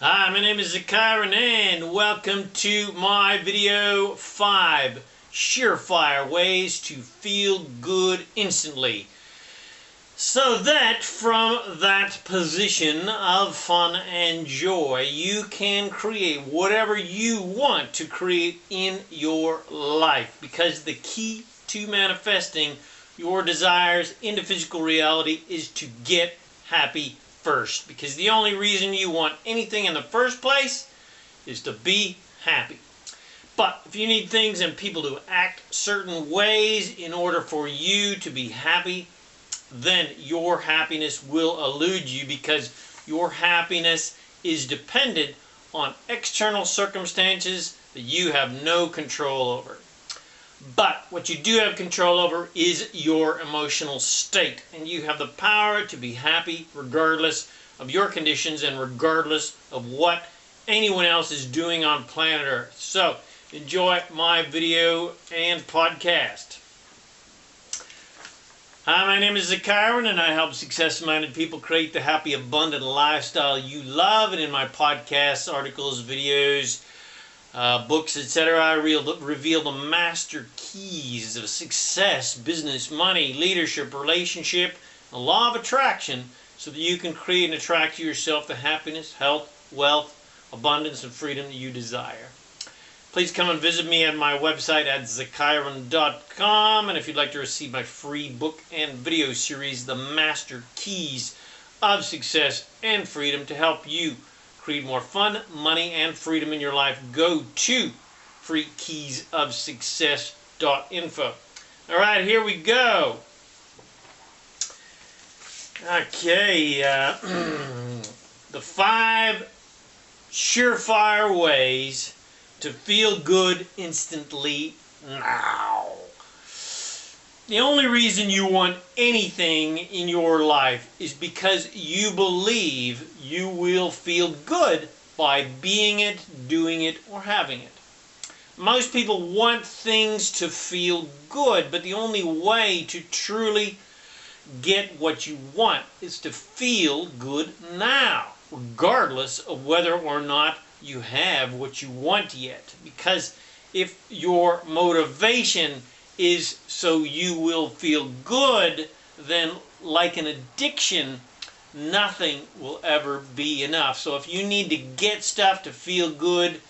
Hi, my name is ZaKaiRan and welcome to my video 5 surefire ways to feel good instantly. So that from that position of fun and joy, you can create whatever you want to create in your life. Because the key to manifesting your desires into physical reality is to get happy first, because the only reason you want anything in the first place is to be happy. But if you need things and people to act certain ways in order for you to be happy, then your happiness will elude you, because your happiness is dependent on external circumstances that you have no control over. But what you do have control over is your emotional state, and you have the power to be happy regardless of your conditions and regardless of what anyone else is doing on planet Earth. So enjoy my video and podcast. Hi, my name is ZaKaiRan and I help success-minded people create the happy, abundant lifestyle you love. And in my podcasts, articles, videos, books, etc., I reveal the master keys of success, business, money, leadership, relationship, the law of attraction, so that you can create and attract to yourself the happiness, health, wealth, abundance, and freedom that you desire. Please come and visit me at my website at ZaKaiRan.com, and if you'd like to receive my free book and video series, The Master Keys of Success and Freedom, to help you create more fun, money, and freedom in your life, go to freekeysofsuccess.info. All right, here we go. Okay, the 5 surefire ways to feel good instantly now. The only reason you want anything in your life is because you believe you will feel good by being it, doing it, or having it. Most people want things to feel good, but the only way to truly get what you want is to feel good now, regardless of whether or not you have what you want yet. Because if your motivation is so you will feel good, then like an addiction, nothing will ever be enough. So if you need to get stuff to feel good,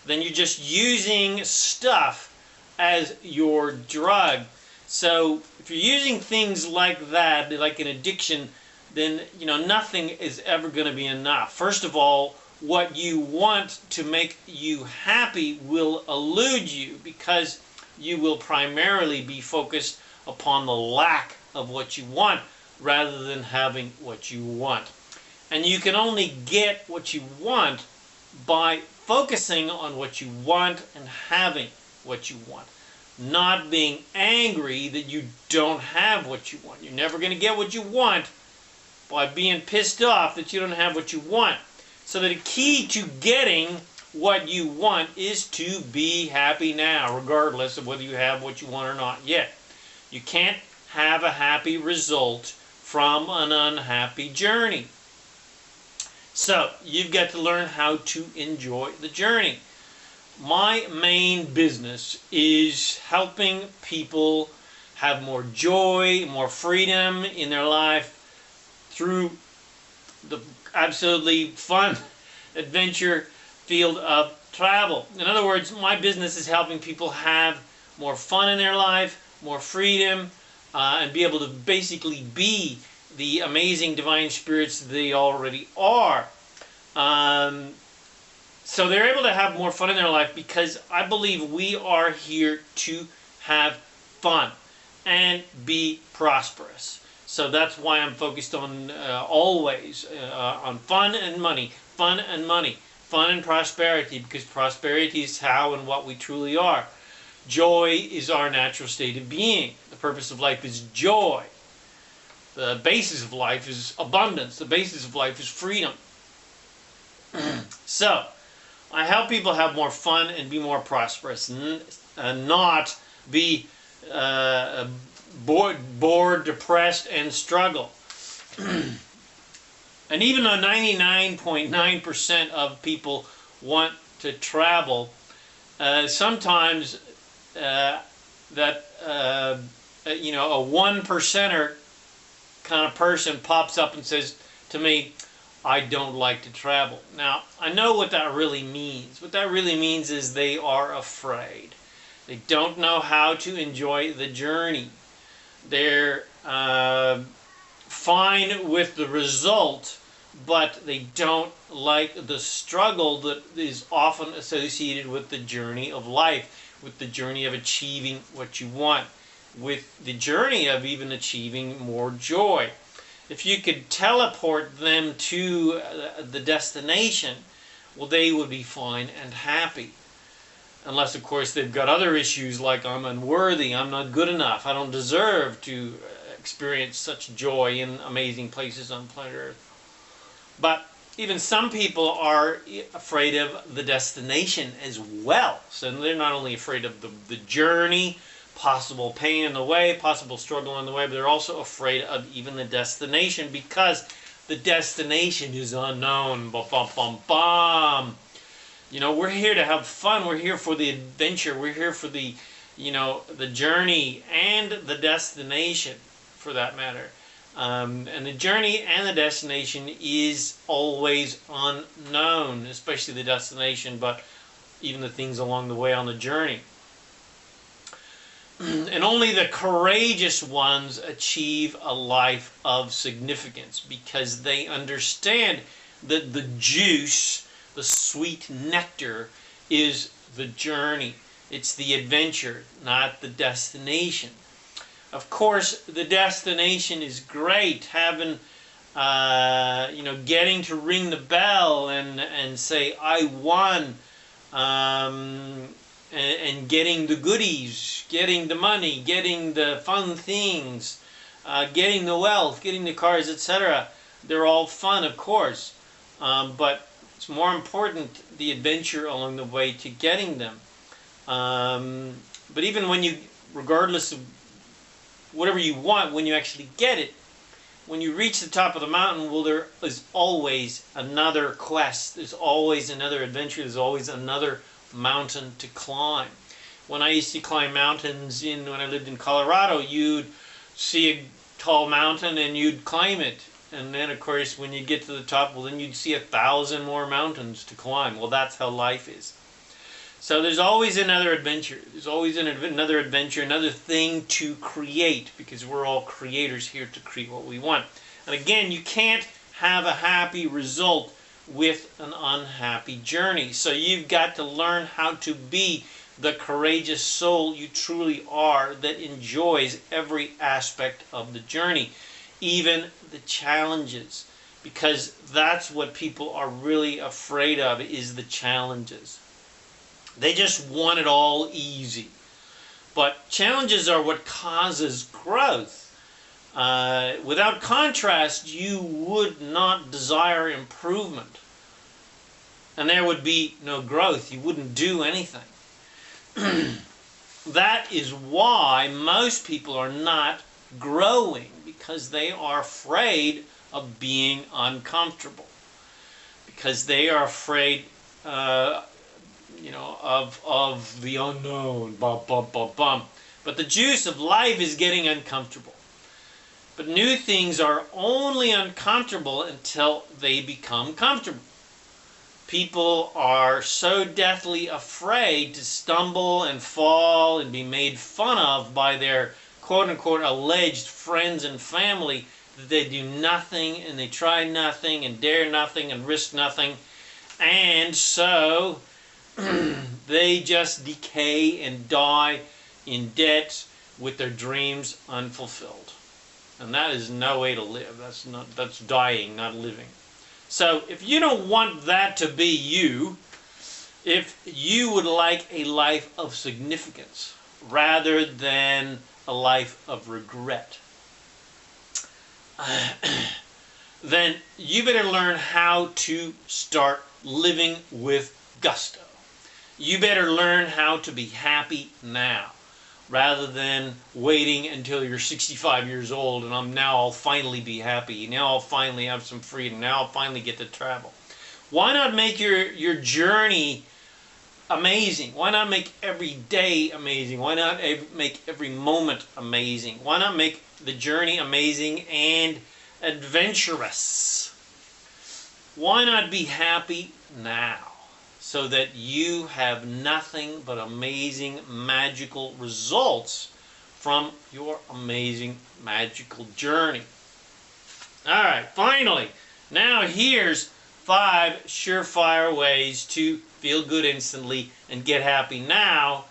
then you're just using stuff as your drug. So if you're using things like that, like an addiction, then nothing is ever going to be enough. First of all, what you want to make you happy will elude you, because you will primarily be focused upon the lack of what you want rather than having what you want. And you can only get what you want by focusing on what you want and having what you want. Not being angry that you don't have what you want. You're never going to get what you want by being pissed off that you don't have what you want. So the key to getting what you want is to be happy now, regardless of whether you have what you want or not yet. You can't have a happy result from an unhappy journey. So you've got to learn how to enjoy the journey. My main business is helping people have more joy, more freedom in their life through the absolutely fun adventure field of travel. In other words, my business is helping people have more fun in their life, more freedom, and be able to basically be the amazing divine spirits they already are. So they're able to have more fun in their life because I believe we are here to have fun and be prosperous. So that's why I'm focused on always on fun and money, fun and money, fun and prosperity, because prosperity is how and what we truly are. Joy is our natural state of being. The purpose of life is joy. The basis of life is abundance. The basis of life is freedom. So I help people have more fun and be more prosperous, and not be bored, depressed, and struggle. And even though 99.9% of people want to travel, sometimes that a one percenter kind of person pops up and says to me, I don't like to travel. Now, I know what that really means. What that really means is they are afraid. They don't know how to enjoy the journey. They're fine with the result, but they don't like the struggle that is often associated with the journey of life, with the journey of achieving what you want, with the journey of even achieving more joy. If you could teleport them to the destination, well, they would be fine and happy. Unless, of course, they've got other issues like I'm unworthy, I'm not good enough, I don't deserve to experience such joy in amazing places on planet Earth. But even some people are afraid of the destination as well. So they're not only afraid of the journey, possible pain in the way, possible struggle on the way, but they're also afraid of even the destination because the destination is unknown. Bum, bum, bum, bum. You know, we're here to have fun. We're here for the adventure. We're here for the, the journey and the destination, for that matter. And the journey and the destination is always unknown, especially the destination, but even the things along the way on the journey. And only the courageous ones achieve a life of significance because they understand that the juice, the sweet nectar, is the journey. It's the adventure, not the destination. Of course, the destination is great. Having, getting to ring the bell and say, I won, and getting the goodies, getting the money, getting the fun things, getting the wealth, getting the cars, etc. They're all fun, of course. But it's more important the adventure along the way to getting them. But even when you, regardless of whatever you want, when you actually get it, when you reach the top of the mountain, well, there is always another quest. There's always another adventure. There's always another mountain to climb. When I used to climb mountains when I lived in Colorado, you'd see a tall mountain and you'd climb it. And then, of course, when you get to the top, well, then you'd see 1,000 more mountains to climb. Well, that's how life is. So there's always another adventure. There's always another adventure, another thing to create, because we're all creators here to create what we want. And again, you can't have a happy result with an unhappy journey. So you've got to learn how to be the courageous soul you truly are that enjoys every aspect of the journey, even the challenges, because that's what people are really afraid of, is the challenges. They just want it all easy. But challenges are what causes growth. Without contrast, you would not desire improvement. And there would be no growth. You wouldn't do anything. That is why most people are not growing, because they are afraid of being uncomfortable. Because they are afraid of the unknown. Bum, bum, bum, bum. But the juice of life is getting uncomfortable. But new things are only uncomfortable until they become comfortable. People are so deathly afraid to stumble and fall and be made fun of by their quote-unquote alleged friends and family that they do nothing and they try nothing and dare nothing and risk nothing. And so they just decay and die in debt with their dreams unfulfilled. And that is no way to live. That's dying, not living. So if you don't want that to be you, if you would like a life of significance rather than a life of regret, then you better learn how to start living with gusto. You better learn how to be happy now. rather than waiting until you're 65 years old and I'll finally be happy. Now I'll finally have some freedom. Now I'll finally get to travel. Why not make your journey amazing? Why not make every day amazing? Why not make every moment amazing? Why not make the journey amazing and adventurous? Why not be happy now so that you have nothing but amazing, magical results from your amazing, magical journey? All right, finally, now here's 5 surefire ways to feel good instantly and get happy now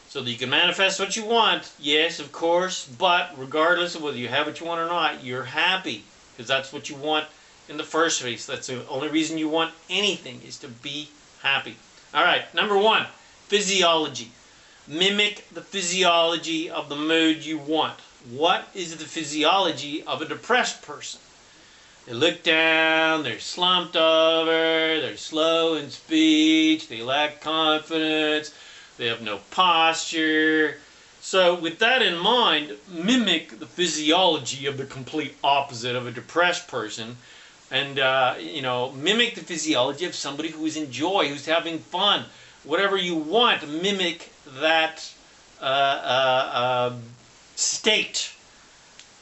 so that you can manifest what you want. Yes, of course, but regardless of whether you have what you want or not, you're happy because that's what you want in the first place. That's the only reason you want anything, is to be happy. All right, number 1, physiology. Mimic the physiology of the mood you want. What is the physiology of a depressed person? They look down, they're slumped over, they're slow in speech, they lack confidence, they have no posture. So with that in mind, mimic the physiology of the complete opposite of a depressed person. And, mimic the physiology of somebody who is in joy, who's having fun. Whatever you want, mimic that state.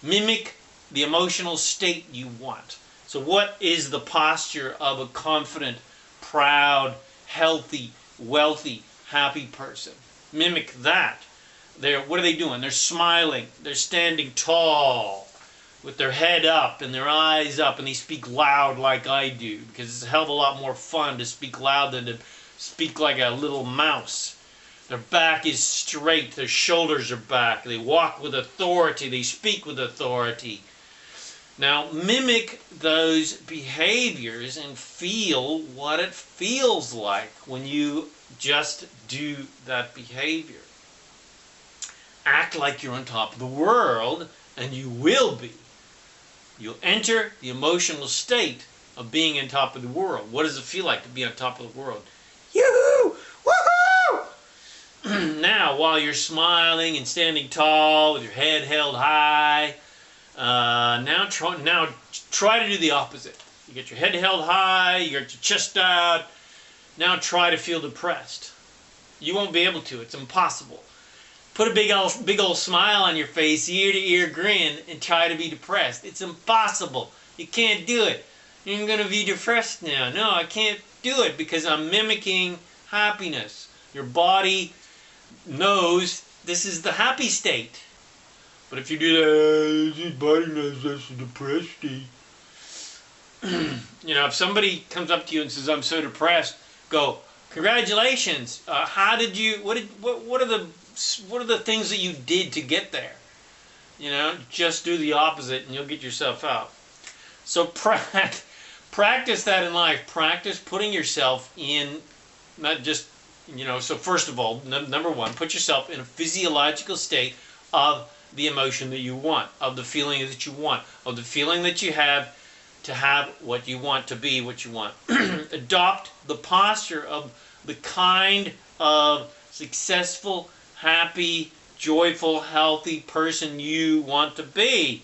Mimic the emotional state you want. So what is the posture of a confident, proud, healthy, wealthy, happy person? Mimic that. What are they doing? They're smiling. They're standing tall with their head up and their eyes up, and they speak loud like I do, because it's a hell of a lot more fun to speak loud than to speak like a little mouse. Their back is straight, their shoulders are back, they walk with authority, they speak with authority. Now mimic those behaviors and feel what it feels like when you just do that behavior. Act like you're on top of the world, and you will be. You'll enter the emotional state of being on top of the world. What does it feel like to be on top of the world? Yoo-hoo! Woohoo! Now, while you're smiling and standing tall with your head held high, now try to do the opposite. You get your head held high, you get your chest out. Now try to feel depressed. You won't be able to. It's impossible. Put a big old smile on your face, ear-to-ear grin, and try to be depressed. It's impossible. You can't do it. You're going to be depressed now. No, I can't do it because I'm mimicking happiness. Your body knows this is the happy state. But if you do that, your body knows that's a depressed state. If somebody comes up to you and says, "I'm so depressed," go, "Congratulations. How did you? What are the things that you did to get there?" Just do the opposite, and you'll get yourself out. So practice that in life. Practice putting yourself in, not just So first of all, number 1, put yourself in a physiological state of the emotion that you want, of the feeling that you want, of the feeling that you have to have what you want, to be what you want. Adopt the posture of the kind of successful, happy, joyful, healthy person you want to be.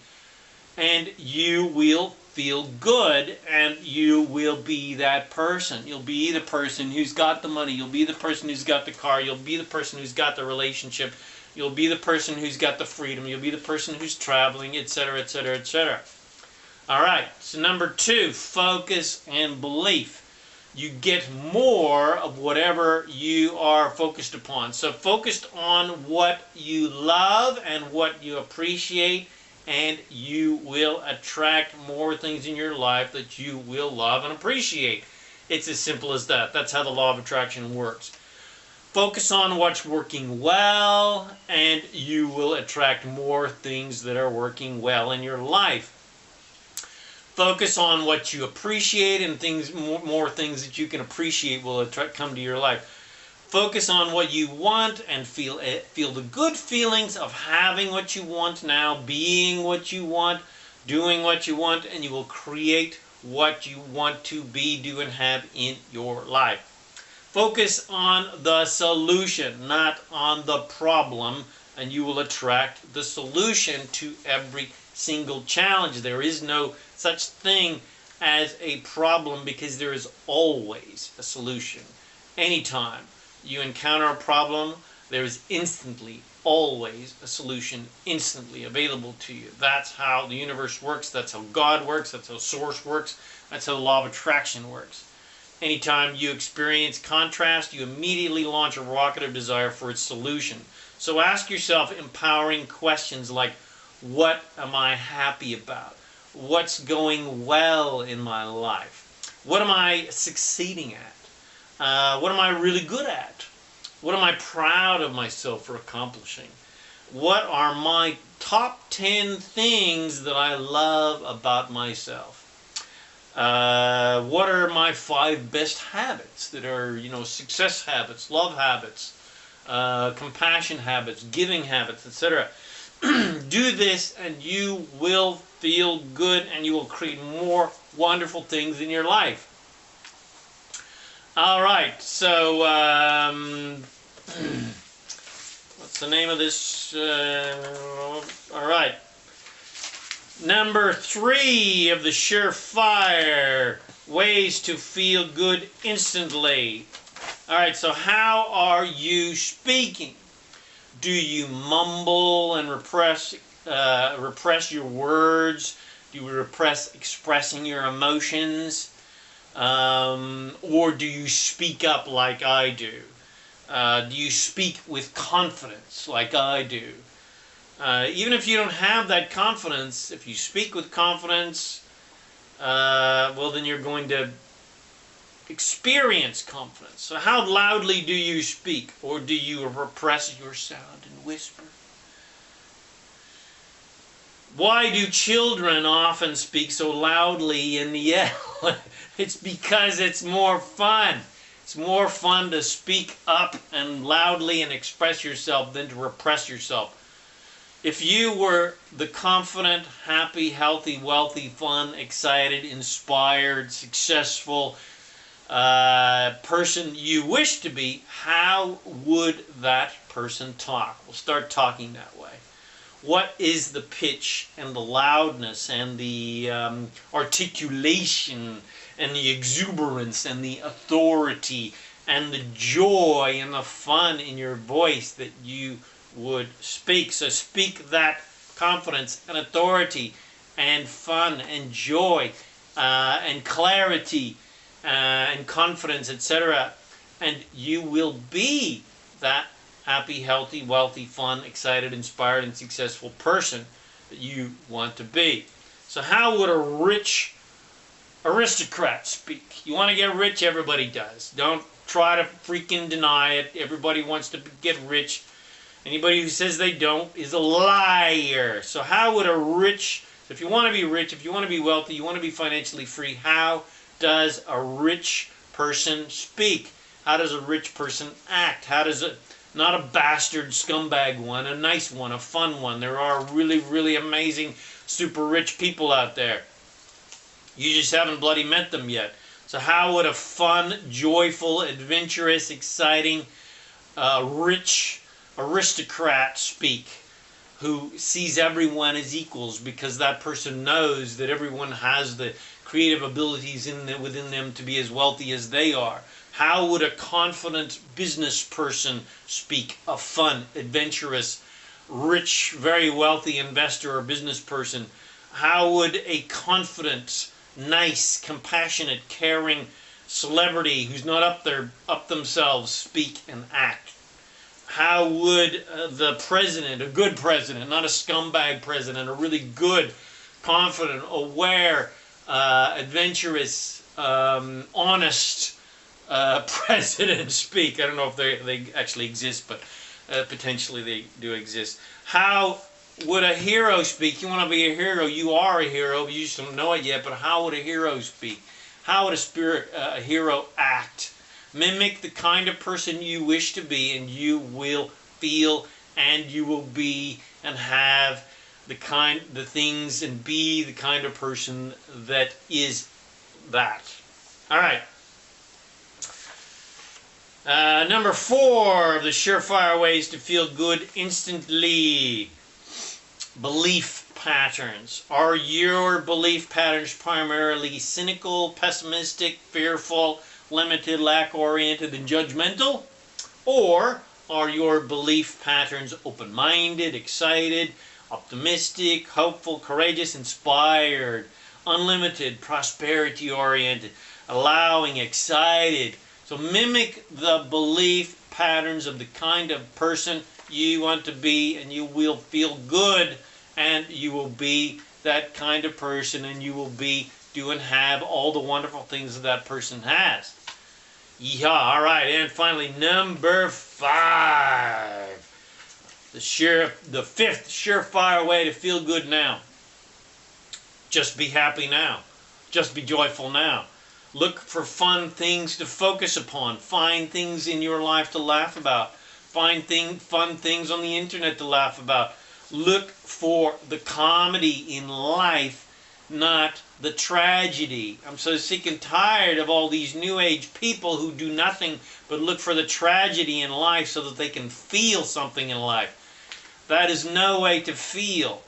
And you will feel good, and you will be that person. You'll be the person who's got the money. You'll be the person who's got the car. You'll be the person who's got the relationship. You'll be the person who's got the freedom. You'll be the person who's traveling, etc., etc., etc. All right, so number 2, focus and belief. You get more of whatever you are focused upon. So focused on what you love and what you appreciate, and you will attract more things in your life that you will love and appreciate. It's as simple as that. That's how the law of attraction works. Focus on what's working well, and you will attract more things that are working well in your life. Focus on what you appreciate, and more things that you can appreciate will come to your life. Focus on what you want and feel the good feelings of having what you want now, being what you want, doing what you want, and you will create what you want to be, do, and have in your life. Focus on the solution, not on the problem, and you will attract the solution to every single challenge. There is no such thing as a problem because there is always a solution. Anytime you encounter a problem, there is instantly, always a solution instantly available to you. That's how the universe works. That's how God works. That's how Source works. That's how the law of attraction works. Anytime you experience contrast, you immediately launch a rocket of desire for its solution. So ask yourself empowering questions like, what am I happy about? What's going well in my life? What am I succeeding at? What am I really good at? What am I proud of myself for accomplishing? What are my top 10 things that I love about myself? What are my 5 best habits that are, success habits, love habits, compassion habits, giving habits, etc. Do this and you will feel good and you will create more wonderful things in your life. All right, so what's the name of this? All right. Number 3 of the surefire ways to feel good instantly. All right, so how are you speaking? Do you mumble and repress your words? Do you repress expressing your emotions? Or do you speak up like I do? Do you speak with confidence like I do? Even if you don't have that confidence, if you speak with confidence, well, then you're going to experience confidence. So how loudly do you speak? Or do you repress your sound and whisper? Why do children often speak so loudly and yell? It's because it's more fun. It's more fun to speak up and loudly and express yourself than to repress yourself. If you were the confident, happy, healthy, wealthy, fun, excited, inspired, successful person you wish to be, how would that person talk? We'll start talking that way. What is the pitch and the loudness and the articulation and the exuberance and the authority and the joy and the fun in your voice that you would speak? So speak that confidence and authority and fun and joy and clarity and confidence, etc. And you will be that happy, healthy, wealthy, fun, excited, inspired, and successful person that you want to be. So how would a rich aristocrat speak? You want to get rich? Everybody does. Don't try to freaking deny it. Everybody wants to get rich. Anybody who says they don't is a liar. So how would a rich, if you want to be rich, if you want to be wealthy, you want to be financially free, how does a rich person speak? How does a rich person act? How does it, not a bastard scumbag one, a nice one, a fun one. There are really, really amazing, super rich people out there. You just haven't bloody met them yet. So how would a fun, joyful, adventurous, exciting, rich aristocrat speak, who sees everyone as equals because that person knows that everyone has the creative abilities within them to be as wealthy as they are? How would a confident business person speak? A fun, adventurous, rich, very wealthy investor or business person? How would a confident, nice, compassionate, caring celebrity who's not up themselves speak and act? How would the president, a good president, not a scumbag president, a really good, confident, aware, adventurous, honest president speak? I don't know if they actually exist, but potentially they do exist. How would a hero speak? You want to be a hero, you are a hero, but you just don't know it yet. But how would a hero speak? How would a hero act? Mimic the kind of person you wish to be, and you will feel and you will be and have the things and be the kind of person that is that. All right. Number 4 of the surefire ways to feel good instantly. Belief patterns. Are your belief patterns primarily cynical, pessimistic, fearful, limited, lack-oriented, and judgmental? Or are your belief patterns open-minded, excited, optimistic, hopeful, courageous, inspired, unlimited, prosperity-oriented, allowing, excited? So mimic the belief patterns of the kind of person you want to be, and you will feel good, and you will be that kind of person, and you will be, do, and have all the wonderful things that person has. Yeah, all right, and finally, number 5. The 5th surefire way to feel good now. Just be happy now. Just be joyful now. Look for fun things to focus upon. Find things in your life to laugh about. Find fun things on the internet to laugh about. Look for the comedy in life, not the tragedy. I'm so sick and tired of all these new age people who do nothing but look for the tragedy in life so that they can feel something in life. That is no way to feel.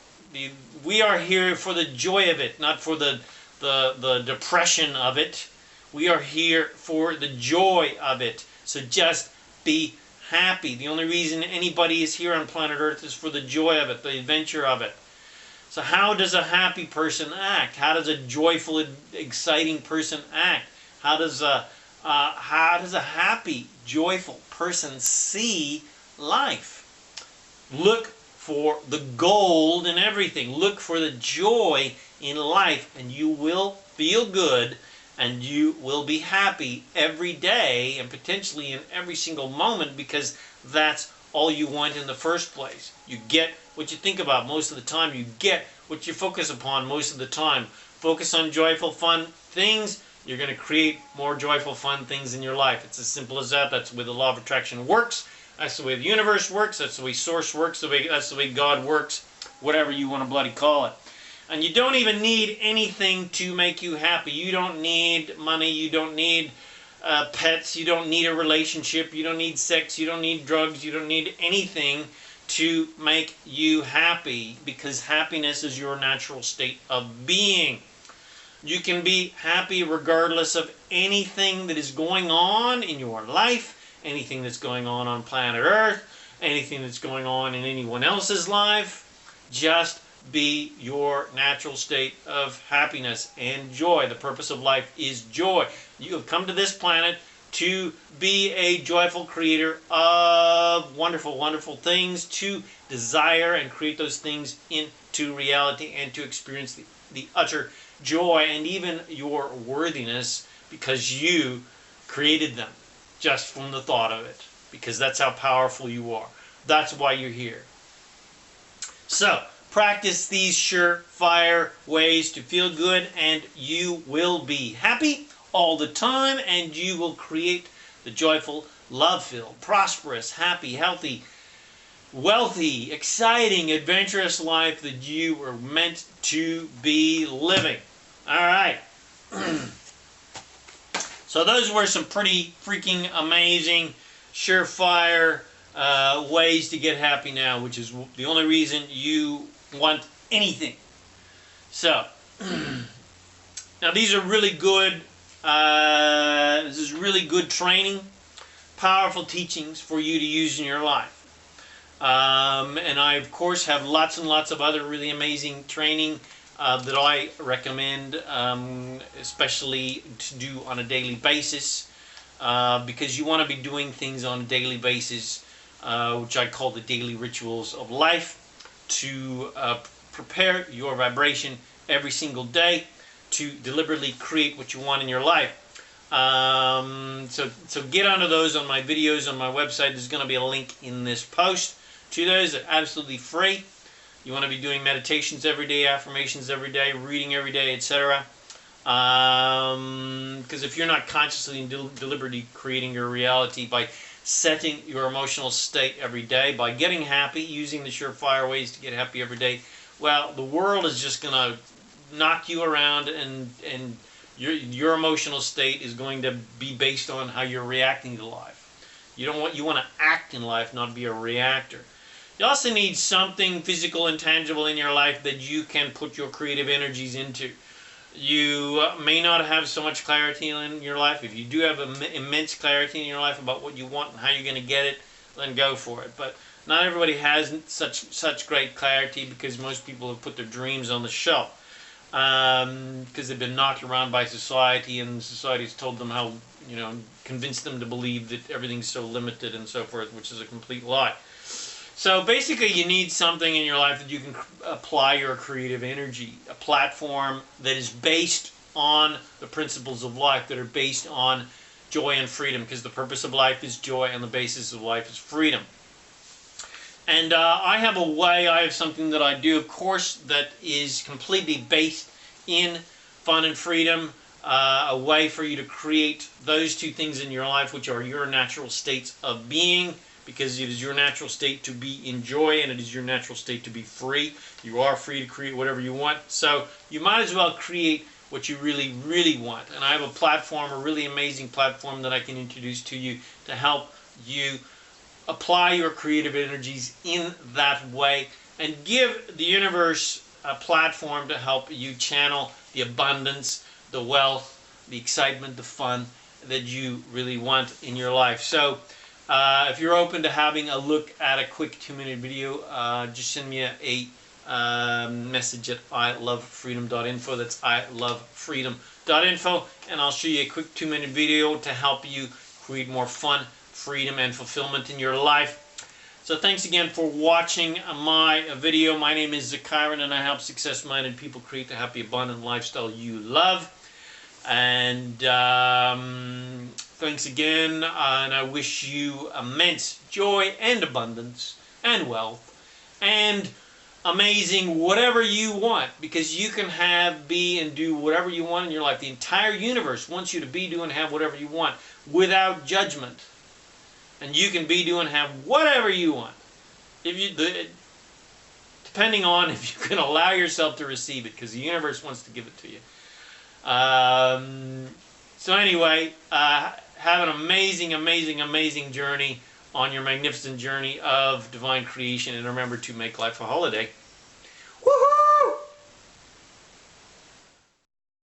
We are here for the joy of it, not for the depression of it. We are here for the joy of it. So just be happy. The only reason anybody is here on planet Earth is for the joy of it, the adventure of it. So how does a happy person act? How does a joyful, exciting person act? How does a happy, joyful person see life? Look for the gold in everything. Look for the joy in life, and you will feel good, and you will be happy every day, and potentially in every single moment, because that's all you want in the first place. You get what you think about most of the time. You get what you focus upon most of the time. Focus on joyful, fun things. You're going to create more joyful, fun things in your life. It's as simple as that. That's the way the law of attraction works. That's the way the universe works. That's the way Source works. That's the way God works. Whatever you want to bloody call it. And you don't even need anything to make you happy. You don't need money. You don't need pets. You don't need a relationship. You don't need sex. You don't need drugs. You don't need anything to make you happy, because happiness is your natural state of being. You can be happy regardless of anything that is going on in your life, anything that's going on planet Earth, anything that's going on in anyone else's life. Just be your natural state of happiness and joy. The purpose of life is joy. You have come to this planet to be a joyful creator of wonderful, wonderful things, to desire and create those things into reality, and to experience the utter joy and even your worthiness, because you created them just from the thought of it, because that's how powerful you are. That's why you're here. So, practice these surefire ways to feel good, and you will be happy all the time, and you will create the joyful, love-filled, prosperous, happy, healthy, wealthy, exciting, adventurous life that you were meant to be living. All right. So those were some pretty freaking amazing, surefire ways to get happy now, which is the only reason you want anything. So, now these are really good. This is really good training, powerful teachings for you to use in your life. And I, of course, have lots and lots of other really amazing training that I recommend, especially to do on a daily basis, because you want to be doing things on a daily basis, which I call the daily rituals of life, to prepare your vibration every single day to deliberately create what you want in your life. So get onto those on my videos on my website. There's going to be a link in this post to those. They're absolutely free. You want to be doing meditations every day, affirmations every day, reading every day, etc. Because if you're not consciously and deliberately creating your reality by setting your emotional state every day, by getting happy, using the surefire ways to get happy every day, well, the world is just going to knock you around, and your emotional state is going to be based on how you're reacting to life. You want to act in life, not be a reactor. You also need something physical and tangible in your life that you can put your creative energies into. You may not have so much clarity in your life. If you do have immense clarity in your life about what you want and how you're going to get it, then go for it. But not everybody has such great clarity, because most people have put their dreams on the shelf because they've been knocked around by society, and society's told them how, convinced them to believe that everything's so limited and so forth, which is a complete lie. So basically, you need something in your life that you can apply your creative energy, a platform that is based on the principles of life, that are based on joy and freedom, because the purpose of life is joy and the basis of life is freedom. And I have something that I do, of course, that is completely based in fun and freedom, a way for you to create those two things in your life, which are your natural states of being, because it is your natural state to be in joy, and it is your natural state to be free. You are free to create whatever you want, so you might as well create what you really, really want. And I have a platform, a really amazing platform that I can introduce to you to help you apply your creative energies in that way, and give the universe a platform to help you channel the abundance, the wealth, the excitement, the fun that you really want in your life. So if you're open to having a look at a quick 2-minute video, just send me a message at ilovefreedom.info. That's ilovefreedom.info, and I'll show you a quick 2-minute video to help you create more fun, freedom, and fulfillment in your life. So thanks again for watching my video. My name is ZaKaiRan, and I help success-minded people create the happy, abundant lifestyle you love. And thanks again, and I wish you immense joy and abundance and wealth and amazing whatever you want, because you can have, be, and do whatever you want in your life. The entire universe wants you to be, do, and have whatever you want without judgment. And you can be, do, and have whatever you want, depending on if you can allow yourself to receive it, because the universe wants to give it to you. So anyway, have an amazing, amazing, amazing journey on your magnificent journey of divine creation, and remember to make life a holiday.